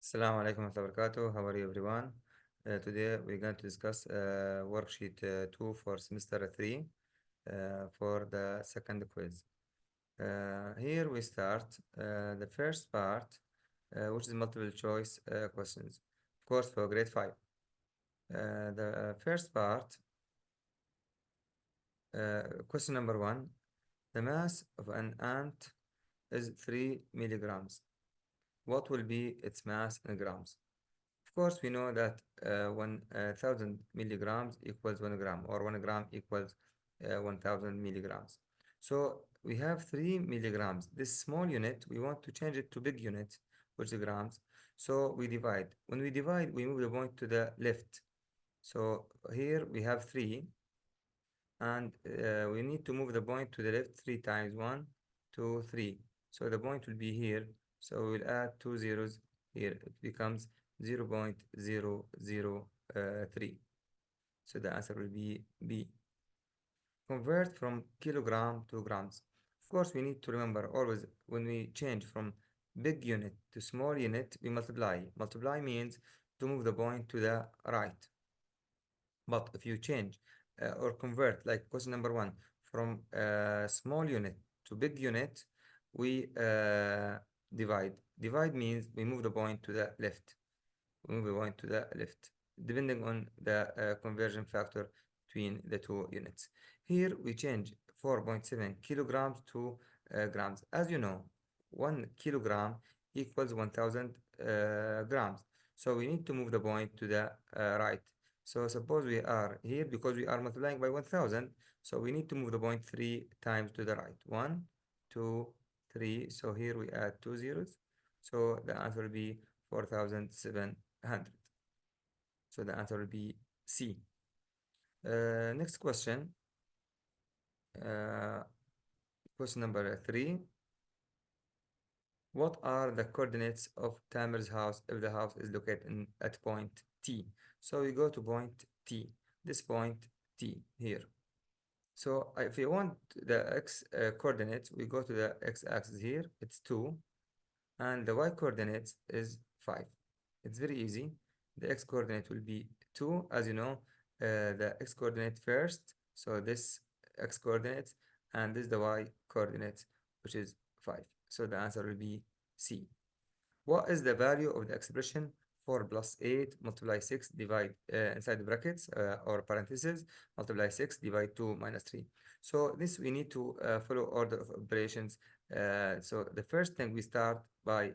Assalamu alaikum wa rahmatullahi wa barakatuh. How are you, everyone? Today we're going to discuss worksheet 2 for semester 3 for the second quiz. Here we start the first part, which is multiple choice questions, of course, for grade 5. The first part, question number 1, the mass of an ant is 3 milligrams. What will be its mass in grams? Of course, we know that 1,000 milligrams equals 1 gram, or 1 gram equals 1,000 milligrams. So we have 3 milligrams. This small unit, we want to change it to big unit, which is grams. So we divide. When we divide, we move the point to the left. So here we have 3, and we need to move the point to the left 3 times. 1, 2, 3. So the point will be here. So we'll add 2 zeros here. It becomes 0.003. So the answer will be B. Convert from kilogram to grams. Of course, we need to remember always when we change from big unit to small unit, we multiply. Multiply means to move the point to the right. But if you change or convert, like question number 1, from small unit to big unit, we divide. Divide means we move the point to the left. We move the point to the left, depending on the conversion factor between the two units. Here we change 4.7 kilograms to grams. As you know, 1 kilogram equals 1,000 grams. So we need to move the point to the right. So suppose we are here, because we are multiplying by 1,000, so we need to move the point 3 times to the right. 1, 2, 3. So here we add 2 zeros. So the answer will be 4,700. So the answer will be C. Next question. Uh, Question number 3. What are the coordinates of Tamer's house if the house is located at point T? So we go to point T, this point T here. So if you want the x coordinates, we go to the x-axis here, it's 2, and the y-coordinates is 5. It's very easy. The x-coordinate will be 2, as you know, the x-coordinate first, so this x-coordinate, and this is the y-coordinate, which is 5. So the answer will be C. What is the value of the expression 4 plus 8 multiply 6 divide inside the brackets or parentheses multiply 6 divide 2 minus 3? So this we need to follow order of operations. So the first thing we start by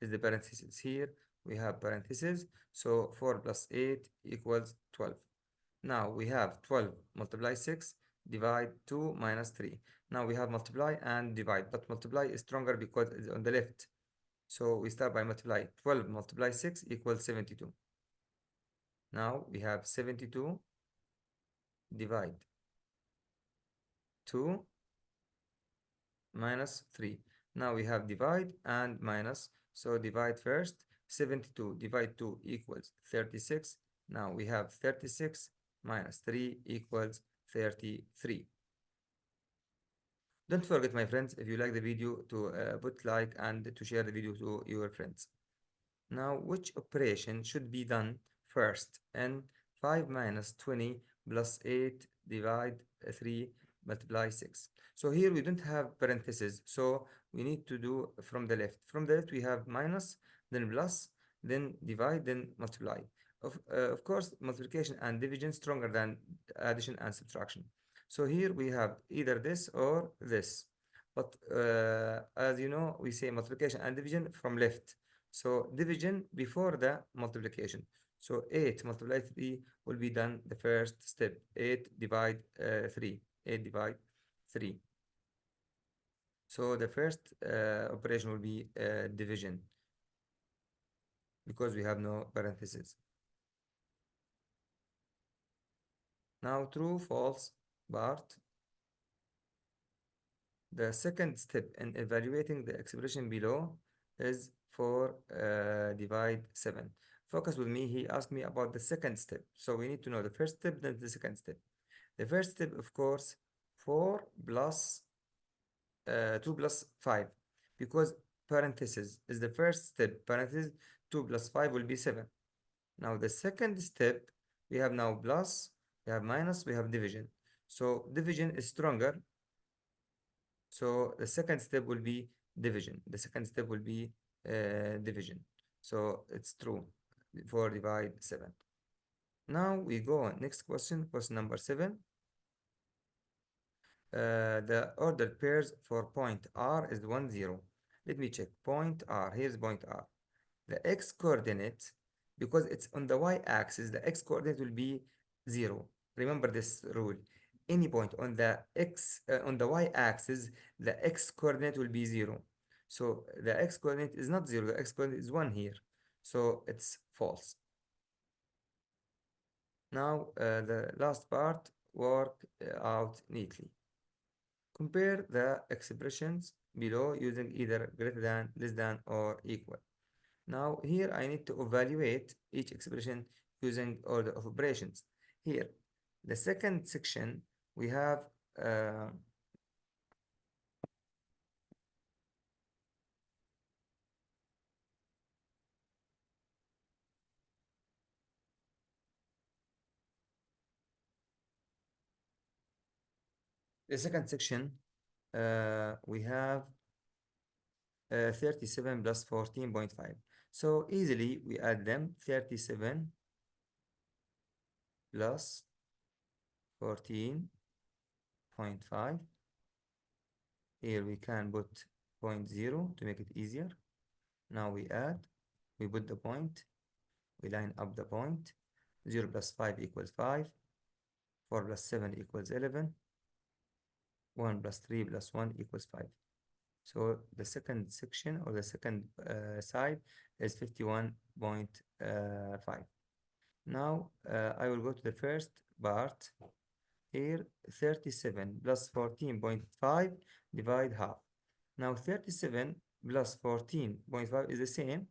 is the parentheses. Here we have parentheses. So 4 plus 8 equals 12. Now we have 12 multiply 6 divide 2 minus 3. Now we have multiply and divide, but multiply is stronger because it's on the left. So we start by multiply. 12 multiply 6 equals 72. Now we have 72 divide 2 minus 3. Now we have divide and minus. So divide first. 72 divide 2 equals 36. Now we have 36 minus 3 equals 33. Don't forget, my friends, if you like the video, to put like and to share the video to your friends. Now, which operation should be done first? And 5 minus 20 plus 8 divide 3 multiply 6. So here we don't have parentheses, so we need to do from the left. From the left we have minus, then plus, then divide, then multiply. Of course, multiplication and division stronger than addition and subtraction. So here we have either this or this. But as you know, we say multiplication and division from left. So division before the multiplication. So 8 multiply 3 will be done the first step. 8 divide 3. 8 divide 3. So the first operation will be division, because we have no parentheses. Now true, false part. The second step in evaluating the expression below is for divide 7. Focus with me, he asked me about the second step. So we need to know the first step, then the second step. The first step, of course, 4 plus 2 plus 5, because parenthesis is the first step. Parenthesis 2 plus 5 will be 7. Now the second step, we have now plus, we have minus, we have division. So division is stronger. So the second step will be division. The second step will be division. So it's true. 4 divide 7. Now we go on next question, question number 7. The ordered pairs for point R is 1, 0. Let me check. Point R. Here's point R. The x coordinate, because it's on the y-axis, the x coordinate will be 0. Remember this rule. Any point on the on the y-axis, the x coordinate will be 0. So the x coordinate is not 0, the x coordinate is 1 here. So it's false. Now the last part, work out neatly. Compare the expressions below using either greater than, less than, or equal. Now here I need to evaluate each expression using order of operations. Here, the second section, we have the second section, we have 37 plus 14.5. So easily we add them. 37 plus 14.5. Here we can put 0.0 to make it easier. Now we add, we put the point, we line up the point. 0 plus 5 equals 5. 4 plus 7 equals 11. 1 plus 3 plus 1 equals 5. So the second section, or the second side, is 51.5. Now I will go to the first part. Here, 37 plus 14.5 divide half. Now 37 plus 14.5 is the same.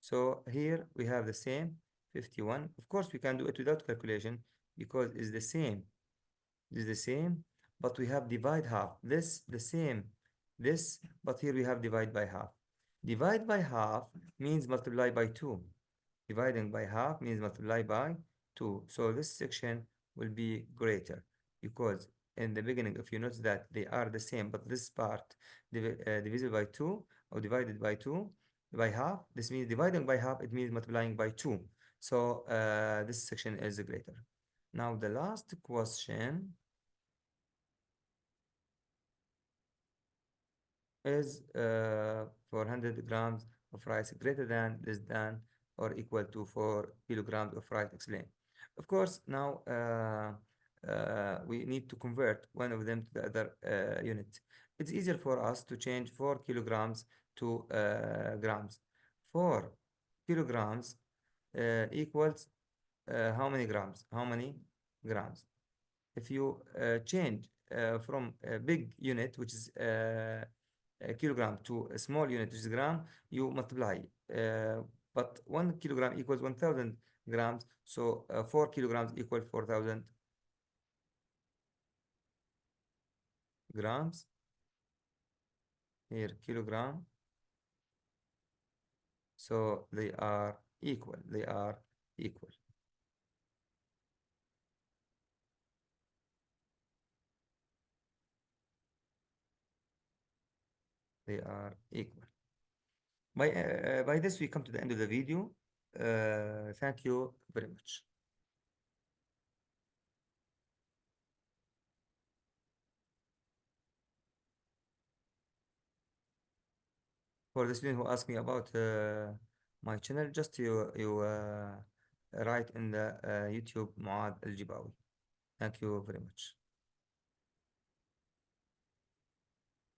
So here we have the same 51. Of course, we can do it without calculation because it's the same. This is the same, but we have divide half. This the same. This, but here we have divide by half. Divide by half means multiply by 2. Dividing by half means multiply by 2. So this section will be greater because in the beginning, if you notice that they are the same, but this part divisible by 2 or divided by 2 by half, this means dividing by half, it means multiplying by 2. So this section is greater. Now the last question is 400 grams of rice greater than, less than, or equal to 4 kilograms of rice. Explain. Of course, now we need to convert one of them to the other unit. It's easier for us to change 4 kilograms to grams. 4 kilograms equals how many grams? How many grams? If you change from a big unit, which is a kilogram, to a small unit, which is gram, you multiply. But 1 kilogram equals 1000 grams, so 4 kilograms equal 4000 grams. Here, kilogram. So they are equal. They are equal. They are equal. By this, we come to the end of the video. Thank you very much. For the student who asked me about my channel, just you write in the YouTube Muad Al Jibawi. Thank you very much.